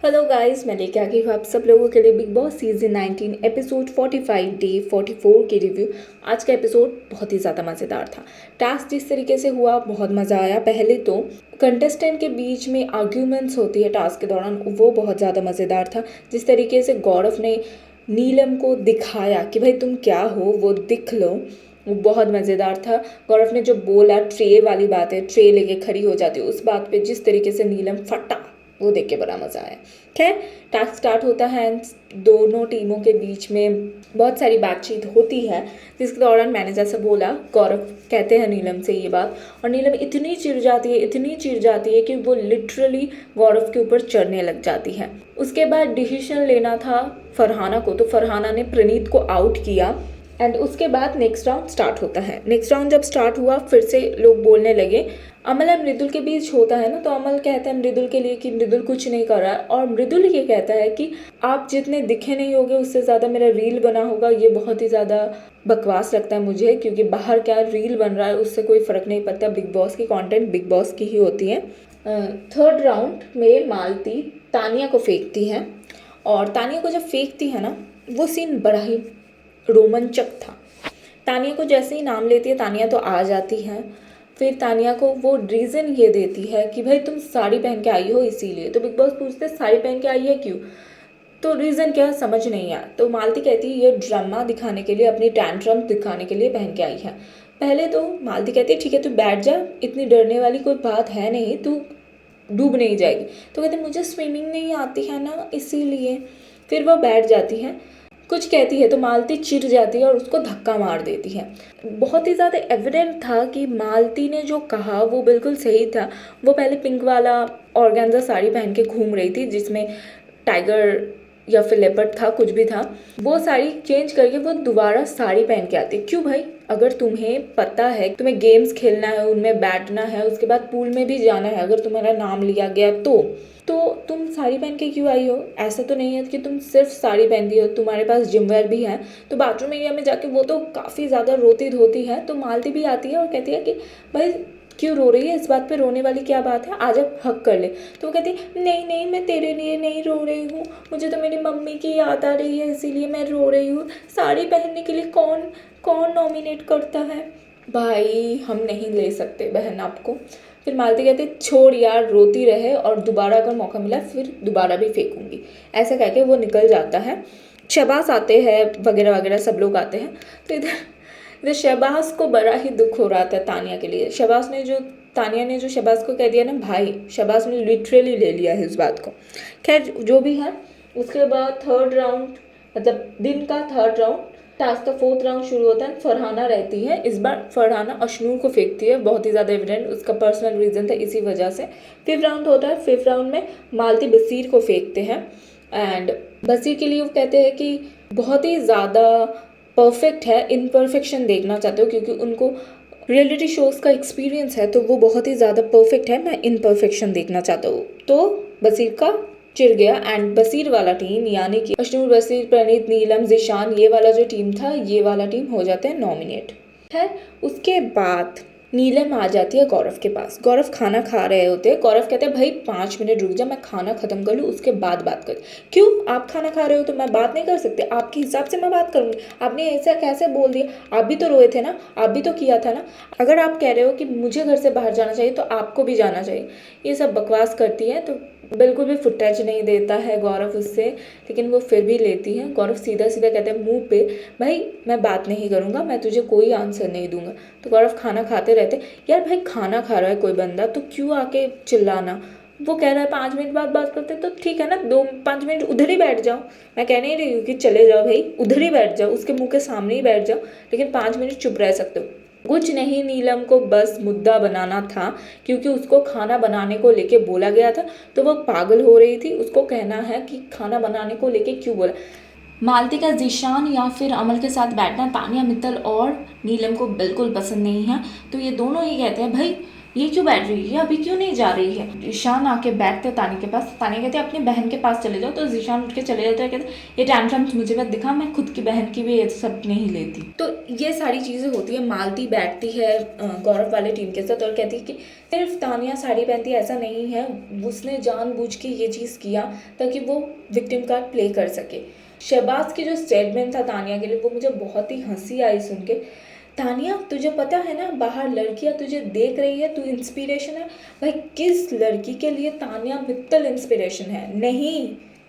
Hello guys, मैं लेके आ गई हूँ आप सब लोगों के लिए big boss season 19 episode 45 day 44 की रिव्यू। आज का एपिसोड बहुत ही ज़्यादा मज़ेदार था। टास्क जिस तरीके से हुआ बहुत मज़ा आया। पहले तो कंटेस्टेंट के बीच में आर्ग्यूमेंट्स होती है टास्क के दौरान, वो बहुत ज़्यादा मज़ेदार था। जिस तरीके से गौरव ने नीलम को दिखाया कि भाई तुम क्या हो, वो दिख लो, वो बहुत मज़ेदार था। गौरव ने जो बोला ट्रे वाली बात है, ट्रे लेके खड़ी हो जाती है, उस बात पे जिस तरीके से नीलम फटा, वो देख के बड़ा मज़ा आया। खैर, टास्क स्टार्ट होता है, दोनों टीमों के बीच में बहुत सारी बातचीत होती है, जिसके दौरान मैंने जैसे बोला, गौरव कहते हैं नीलम से ये बात, और नीलम इतनी चिढ़ जाती है कि वो लिटरली गौरव के ऊपर चढ़ने लग जाती है। उसके बाद डिसीजन लेना था फरहाना को, तो फरहाना ने प्रणीत को आउट किया। एंड उसके बाद नेक्स्ट राउंड स्टार्ट होता है। नेक्स्ट राउंड जब स्टार्ट हुआ, फिर से लोग बोलने लगे। अमल और मृदुल के बीच होता है ना, तो अमल कहता है मृदुल के लिए कि मृदुल कुछ नहीं कर रहा है, और मृदुल ये कहता है कि आप जितने दिखे नहीं होगे उससे ज़्यादा मेरा रील बना होगा। ये बहुत ही ज़्यादा बकवास लगता है मुझे, क्योंकि बाहर क्या रील बन रहा है उससे कोई फ़र्क नहीं पड़ता। बिग बॉस की कंटेंट बिग बॉस की ही होती है। थर्ड राउंड में मालती तानिया को फेंकती है, और तानिया को जब फेंकती है ना, वो सीन बड़ा ही रोमांचक था। तानिया को जैसे ही नाम लेती है, तानिया तो आ जाती है। फिर तानिया को वो रीज़न ये देती है कि भाई तुम साड़ी पहन के आई हो इसीलिए। तो बिग बॉस पूछते साड़ी पहन के आई है क्यों, तो रीज़न क्या समझ नहीं आया। तो मालती कहती है ये ड्रामा दिखाने के लिए, अपनी टैंट्रम दिखाने के लिए पहन के आई है। पहले तो मालती कहती है ठीक है तू बैठ जा, इतनी डरने वाली कोई बात है नहीं, तू डूब नहीं जाएगी। तो कहते मुझे स्विमिंग नहीं आती है ना इसीलिए। फिर वह बैठ जाती है, कुछ कहती है तो मालती चिढ़ जाती है और उसको धक्का मार देती है। बहुत ही ज़्यादा एविडेंट था कि मालती ने जो कहा वो बिल्कुल सही था। वो पहले पिंक वाला ऑर्गेन्जा साड़ी पहन के घूम रही थी, जिसमें टाइगर या फिर लेपर्ड था, कुछ भी था। वो साड़ी चेंज करके वो दोबारा साड़ी पहन के आती। क्यों भाई, अगर तुम्हें पता है तुम्हें गेम्स खेलना है, उनमें बैठना है, उसके बाद पूल में भी जाना है, अगर तुम्हारा नाम लिया गया तो तुम साड़ी पहन के क्यों आई हो। ऐसा तो नहीं है कि तुम सिर्फ साड़ी पहनती हो, तुम्हारे पास जिमवेयर भी है। तो बाथरूम एरिया में जाके वो तो काफ़ी ज़्यादा रोती धोती है। तो मालती भी आती है और कहती है कि भाई क्यों रो रही है, इस बात पे रोने वाली क्या बात है, आज अब हक कर ले। तो वो कहती है नहीं नहीं, मैं तेरे लिए नहीं रो रही हूँ, मुझे तो मेरी मम्मी की याद आ रही है इसीलिए मैं रो रही हूँ। साड़ी पहनने के लिए कौन कौन नॉमिनेट करता है। भाई हम नहीं ले सकते बहन आपको। फिर मालती कहती छोड़ यार, रोती रहे, और दोबारा अगर मौका मिला फिर दोबारा भी फेंकूंगी। ऐसा कह के वो निकल जाता है। शहबाज आते हैं वगैरह वगैरह, सब लोग आते हैं। तो इधर शहबाज को बड़ा ही दुख हो रहा था तानिया के लिए। तानिया ने जो शहबाज को कह दिया ना भाई, शहबाज ने लिटरली ले लिया है इस बात को। खैर जो भी है, उसके बाद थर्ड राउंड, मतलब दिन का थर्ड राउंड, टास्क का फोर्थ राउंड शुरू होता है। फरहाना रहती है, इस बार फरहाना अशनूर को फेंकती है, बहुत ही ज़्यादा एविडेंट, उसका पर्सनल रीज़न था इसी वजह से। फिफ्थ राउंड होता है, फिफ्थ राउंड में मालती बसीर को फेंकते हैं। एंड बसीर के लिए वो कहते हैं कि बहुत ही ज़्यादा परफेक्ट है, इनपरफेक्शन देखना चाहते हो, क्योंकि उनको रियलिटी शोज़ का एक्सपीरियंस है, तो वो बहुत ही ज़्यादा परफेक्ट है, मैं इनपरफेक्शन देखना चाहता हूँ। तो बसीर का चिढ़ गया, एंड बसीर वाला टीम यानी कि अशनूर, बसीर, प्रणीत, नीलम, जिशान, ये वाला जो टीम था, ये वाला टीम हो जाते हैं नॉमिनेट है। उसके बाद नीलम आ जाती है गौरव के पास। गौरव खाना खा रहे होते हैं। गौरव कहते हैं भाई 5 मिनट रुक जा, मैं खाना खत्म कर लूँ उसके बाद बात कर। क्यों, आप खाना खा रहे हो तो मैं बात नहीं कर सकती, आपके हिसाब से मैं बात करूँगी। आपने ऐसा कैसे बोल दिया, आप भी तो रोए थे ना, आप भी तो किया था ना। अगर आप कह रहे हो कि मुझे घर से बाहर जाना चाहिए तो आपको भी जाना चाहिए। ये सब बकवास करती है, तो बिल्कुल भी फुटेज नहीं देता है गौरव उससे, लेकिन वो फिर भी लेती है। गौरव सीधा सीधा कहते हैं मुंह पे भाई मैं बात नहीं करूँगा, मैं तुझे कोई आंसर नहीं दूंगा। तो गौरव खाना खाते रहते। यार भाई खाना खा रहा है कोई बंदा तो क्यों आके चिल्लाना। वो कह रहा है 5 मिनट बाद बात करते, तो ठीक है ना, 2-5 मिनट उधर ही बैठ जाओ। मैं कह नहीं रही हूँ कि चले जाओ भाई, उधर ही बैठ जाओ, उसके मुंह के सामने ही बैठ जाओ, लेकिन 5 मिनट चुप रह सकते हो। कुछ नहीं, नीलम को बस मुद्दा बनाना था, क्योंकि उसको खाना बनाने को लेके बोला गया था, तो वो पागल हो रही थी। उसको कहना है कि खाना बनाने को लेके क्यों बोला। मालती का जिशान या फिर अमल के साथ बैठना तानिया मित्तल और नीलम को बिल्कुल पसंद नहीं है। तो ये दोनों ही कहते हैं भाई ये क्यों बैठ रही है, अभी क्यों नहीं जा रही है। ज़ीशान आके बैठते तानिया के पास, तानिया कहते अपनी बहन के पास चले जाओ, तो ज़ीशान उठ के चले जाता है, कहते ये टैंट्रम्स मुझे मत दिखा, मैं खुद की बहन की भी ये सब नहीं लेती। तो ये सारी चीज़ें होती है। मालती बैठती है गौरव वाले टीम के साथ और कहती है कि सिर्फ तानिया साड़ी पहनती ऐसा नहीं है, उसने जानबूझ के ये चीज़ किया ताकि वो विक्टिम कार्ड प्ले कर सके। शहबाज की जो स्टेटमेंट था तानिया के लिए, वो मुझे बहुत ही हंसी आई सुन के। तानिया तुझे पता है ना, बाहर लड़कियां तुझे देख रही है, तू इंस्पिरेशन है। भाई किस लड़की के लिए तानिया मित्तल इंस्पिरेशन है? नहीं,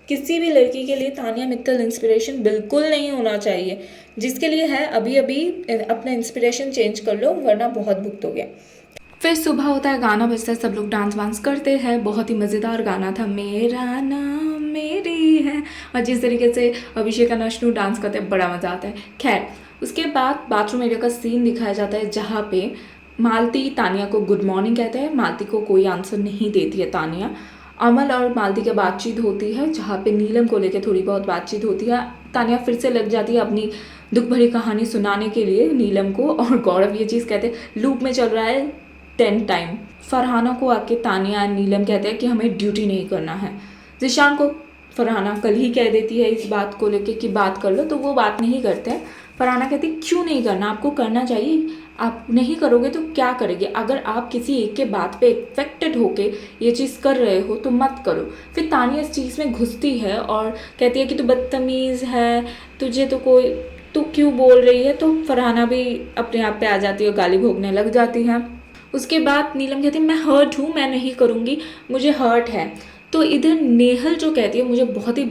किसी भी लड़की के लिए तानिया मित्तल इंस्पिरेशन बिल्कुल नहीं होना चाहिए। जिसके लिए है अभी अभी अपना इंस्पिरेशन चेंज कर लो, वरना बहुत भुगतोगे। फिर सुबह होता है, गाना बजता है, सब लोग डांस वांस करते हैं। बहुत ही मज़ेदार गाना था, मेरा नाम मेरी है। और जिस तरीके से अभिषेक और अश्नु डांस करते हैं, बड़ा मज़ा आता है। खैर, उसके बाद बाथरूम एरिया का सीन दिखाया जाता है, जहाँ पे मालती तानिया को गुड मॉर्निंग कहते हैं। मालती को कोई आंसर नहीं देती है तानिया। अमल और मालती की बातचीत होती है, जहाँ पे नीलम को लेकर थोड़ी बहुत बातचीत होती है। तानिया फिर से लग जाती है अपनी दुख भरी कहानी सुनाने के लिए नीलम को, और गौरव ये चीज़ कहते हैं लूप में चल रहा है 10 टाइम। फरहाना को आके तानिया नीलम कहते हैं कि हमें ड्यूटी नहीं करना है। ज़ीशान को फरहाना कल ही कह देती है इस बात को लेके कि बात कर लो, तो वो बात नहीं करते हैं। फरहाना कहती क्यों नहीं करना, आपको करना चाहिए, आप नहीं करोगे तो क्या करेंगे। अगर आप किसी एक के बात पे इफेक्टेड होके ये चीज़ कर रहे हो तो मत करो। फिर तानिया इस चीज़ में घुसती है और कहती है कि तू बदतमीज़ है, तुझे तो कोई, तू क्यों बोल रही है। तो फरहाना भी अपने आप पे आ जाती है और गाली भोगने लग जाती है। उसके बाद नीलम कहती है मैं हर्ट हूँ, मैं नहीं करूँगी, मुझे हर्ट है। तो इधर नेहल जो कहती है, मुझे बहुत ही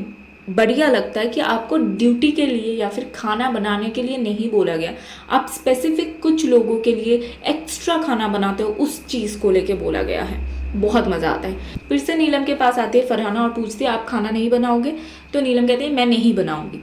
बढ़िया लगता है कि आपको ड्यूटी के लिए या फिर खाना बनाने के लिए नहीं बोला गया, आप स्पेसिफिक कुछ लोगों के लिए एक्स्ट्रा खाना बनाते हो, उस चीज़ को लेके बोला गया है। बहुत मज़ा आता है। फिर से नीलम के पास आती है फरहाना और पूछती है आप खाना नहीं बनाओगे। तो नीलम कहती है मैं नहीं बनाऊंगी।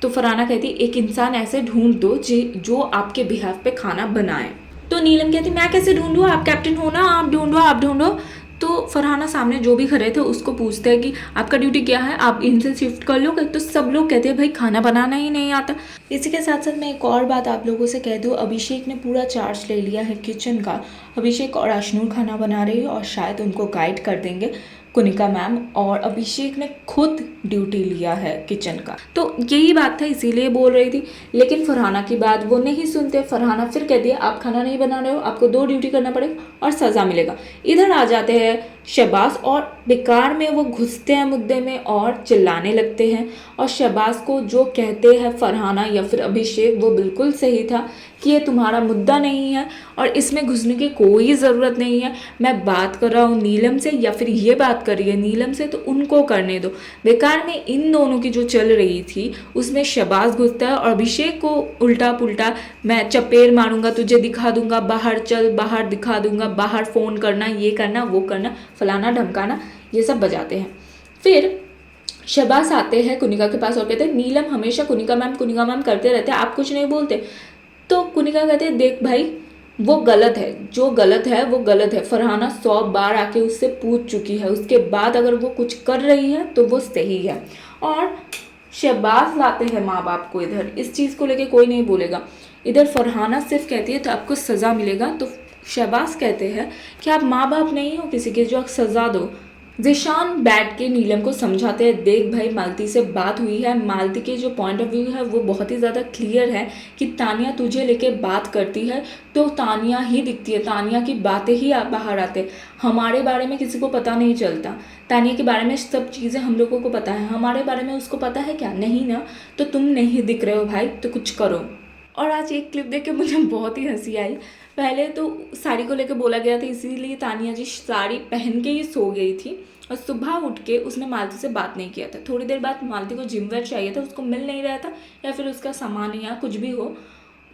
तो फरहाना कहती है एक इंसान ऐसे ढूंढ दो जो आपके बिहाफ पे खाना बनाए। तो नीलम कहती मैं कैसे ढूंढूँ, आप कैप्टन हो ना, आप ढूंढो आप ढूंढो। तो फरहाना सामने जो भी खड़े थे उसको पूछते हैं कि आपका ड्यूटी क्या है, आप इनसे शिफ्ट कर लो। तो सब लोग कहते हैं भाई खाना बनाना ही नहीं आता। इसी के साथ साथ मैं एक और बात आप लोगों से कह दूँ, अभिषेक ने पूरा चार्ज ले लिया है किचन का। अभिषेक और अश्नूर खाना बना रही है और शायद उनको गाइड कर देंगे कुनिका मैम, और अभिषेक ने खुद ड्यूटी लिया है किचन का। तो यही बात था, इसीलिए बोल रही थी। लेकिन फरहाना की बात वो नहीं सुनते। फरहाना फिर कह दिया आप खाना नहीं बना रहे हो, आपको 2 ड्यूटी करना पड़ेगा और सज़ा मिलेगा। इधर आ जाते हैं शहबाज और बेकार में वो घुसते हैं मुद्दे में और चिल्लाने लगते हैं। और शहबाज को जो कहते हैं फरहाना या फिर अभिषेक, वो बिल्कुल सही था कि ये तुम्हारा मुद्दा नहीं है और इसमें घुसने की कोई ज़रूरत नहीं है। मैं बात कर रहा हूँ नीलम से या फिर ये बात कर रही है नीलम से, तो उनको करने दो। बेकार में इन दोनों की जो चल रही थी उसमें शहबाज घुसता है और अभिषेक को उल्टा पुल्टा मैं चपेट मारूंगा, तुझे दिखा दूंगा, बाहर चल, बाहर दिखा दूंगा, बाहर फ़ोन करना, ये करना वो करना, फलाना ढमकाना, ये सब बजाते हैं। फिर शहबाज आते हैं कुनिका के पास और कहते हैं नीलम हमेशा कुनिका मैम करते रहते हैं, आप कुछ नहीं बोलते। तो कुनिका कहते हैं देख भाई वो गलत है, जो गलत है वो गलत है। फरहाना 100 बार आके उससे पूछ चुकी है, उसके बाद अगर वो कुछ कर रही है तो वो सही है। और शहबाज लाते हैं माँ बाप को इधर, इस चीज़ को लेके कोई नहीं बोलेगा। इधर फरहाना सिर्फ कहती है तो आपको सज़ा मिलेगा, तो शहबाज कहते हैं कि आप माँ बाप नहीं हो किसी के जो आप सज़ा दो। ज़ीशान बैठ के नीलम को समझाते हैं देख भाई मालती से बात हुई है, मालती के जो पॉइंट ऑफ व्यू है वो बहुत ही ज़्यादा क्लियर है कि तानिया तुझे लेके बात करती है तो तानिया ही दिखती है, तानिया की बातें ही बाहर आते, हमारे बारे में किसी को पता नहीं चलता। तानिया के बारे में सब चीज़ें हम लोगों को पता है, हमारे बारे में उसको पता है क्या? नहीं ना। तो तुम नहीं दिख रहे हो भाई, तो कुछ करो। और आज एक क्लिप देख के मुझे बहुत ही हंसी आई। पहले तो साड़ी को लेकर बोला गया था, इसीलिए तानिया जी साड़ी पहन के ही सो गई थी और सुबह उठ के उसने मालती से बात नहीं किया था। थोड़ी देर बाद मालती को जिम वेयर चाहिए था, उसको मिल नहीं रहा था, या फिर उसका सामान या कुछ भी हो।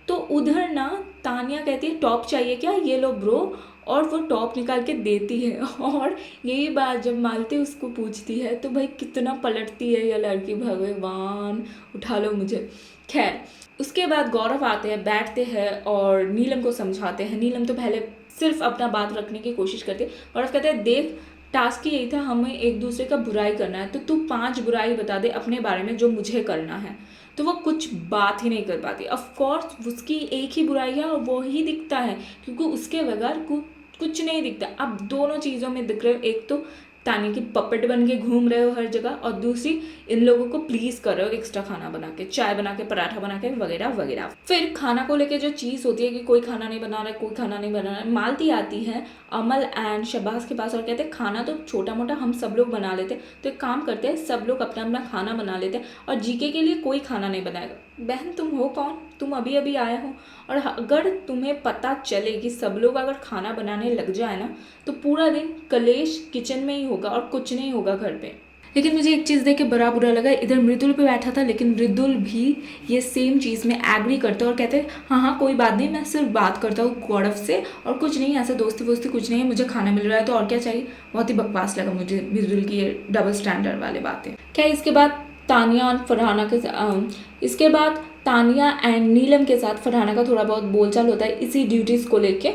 तो उधर ना तानिया कहती है टॉप चाहिए क्या, ये लो ब्रो, और वो टॉप निकाल के देती है। और यही बात जब मालती उसको पूछती है तो भाई कितना पलटती है ये लड़की, भगवान उठा लो मुझे। खैर, उसके बाद गौरव आते हैं, बैठते हैं और नीलम को समझाते हैं। नीलम तो पहले सिर्फ अपना बात रखने की कोशिश करती है। गौरव कहते हैं देख टास्क यही था, हमें एक दूसरे का बुराई करना है, तो तू 5 बुराई बता दे अपने बारे में जो मुझे करना है। तो वो कुछ बात ही नहीं कर पाती। ऑफ कोर्स उसकी एक ही बुराई है और वो ही दिखता है, क्योंकि उसके बगैर कुछ नहीं दिखता। अब दोनों चीज़ों में दिख रहे हो, एक तो तानी की पपेट बन के घूम रहे हो हर जगह, और दूसरी इन लोगों को प्लीज कर रहे हो एक्स्ट्रा खाना बना के, चाय बना के, पराठा बना के, वगैरह वगैरह। फिर खाना को लेके जो चीज़ होती है कि कोई खाना नहीं बना रहा है, कोई खाना नहीं बना रहा है, मालती आती है अमल एंड शहबाज के पास और कहते हैं खाना तो छोटा मोटा हम सब लोग बना लेते, तो एक काम करते हैं सब लोग अपना अपना खाना बना लेते हैं और जीके के लिए कोई खाना नहीं बनाएगा। बहन तुम हो कौन, तुम अभी अभी आए हो, और अगर तुम्हें पता चले कि सब लोग अगर खाना बनाने लग जाए ना तो पूरा दिन कलेश किचन में ही होगा और कुछ नहीं होगा घर पे। लेकिन मुझे एक चीज़ देख के बड़ा बुरा लगा, इधर मृदुल पे बैठा था लेकिन मृदुल भी ये सेम चीज़ में एग्री करता है और कहते हैं हाँ हाँ कोई बात नहीं, मैं सिर्फ बात करता हूँ गौरव से और कुछ नहीं, ऐसा दोस्ती वोस्ती कुछ नहीं है, मुझे खाना मिल रहा है तो और क्या चाहिए। बहुत ही बकवास लगा मुझे मृदुल की ये डबल स्टैंडर्ड वाली बातें। क्या इसके बाद तानिया और फरहाना के इसके बाद तानिया एंड नीलम के साथ फरहाना का थोड़ा बहुत बोलचाल होता है इसी ड्यूटीज़ को लेके,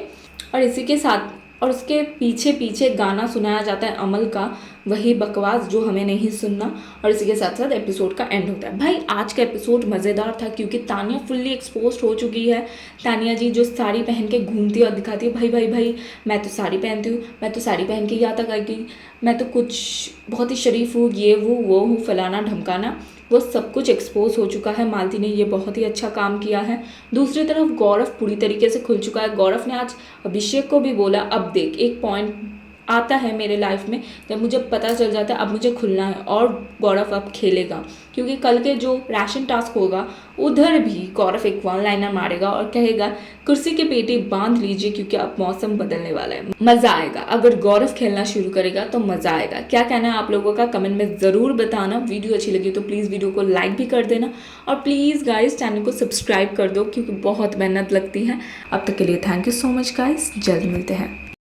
और इसी के साथ और उसके पीछे पीछे गाना सुनाया जाता है अमल का, वही बकवास जो हमें नहीं सुनना, और इसी के साथ साथ एपिसोड का एंड होता है। भाई आज का एपिसोड मज़ेदार था क्योंकि तानिया फुल्ली एक्सपोज हो चुकी है। तानिया जी जो साड़ी पहन के घूमती और दिखाती है भाई भाई भाई मैं तो साड़ी पहनती हूँ, मैं तो साड़ी पहन के यहाँ तक आई गई, मैं तो कुछ बहुत ही शरीफ हूँ, ये वो हूँ, फलाना ढमकाना, वो सब कुछ एक्सपोज हो चुका है। मालती ने ये बहुत ही अच्छा काम किया है। दूसरी तरफ गौरव पूरी तरीके से खुल चुका है। गौरव ने आज अभिषेक को भी बोला अब देख एक पॉइंट आता है मेरे लाइफ में जब मुझे पता चल जाता है अब मुझे खुलना है, और गौरव अब खेलेगा क्योंकि कल के जो राशन टास्क होगा उधर भी गौरव एक वन लाइनर मारेगा और कहेगा कुर्सी की पेटी बांध लीजिए क्योंकि अब मौसम बदलने वाला है। मज़ा आएगा अगर गौरव खेलना शुरू करेगा तो मज़ा आएगा। क्या कहना है आप लोगों का कमेंट में ज़रूर बताना। वीडियो अच्छी लगी तो प्लीज़ वीडियो को लाइक भी कर देना और प्लीज़ गाइस चैनल को सब्सक्राइब कर दो क्योंकि बहुत मेहनत लगती है। अब तक के लिए thank you so much guys, जल्द मिलते हैं।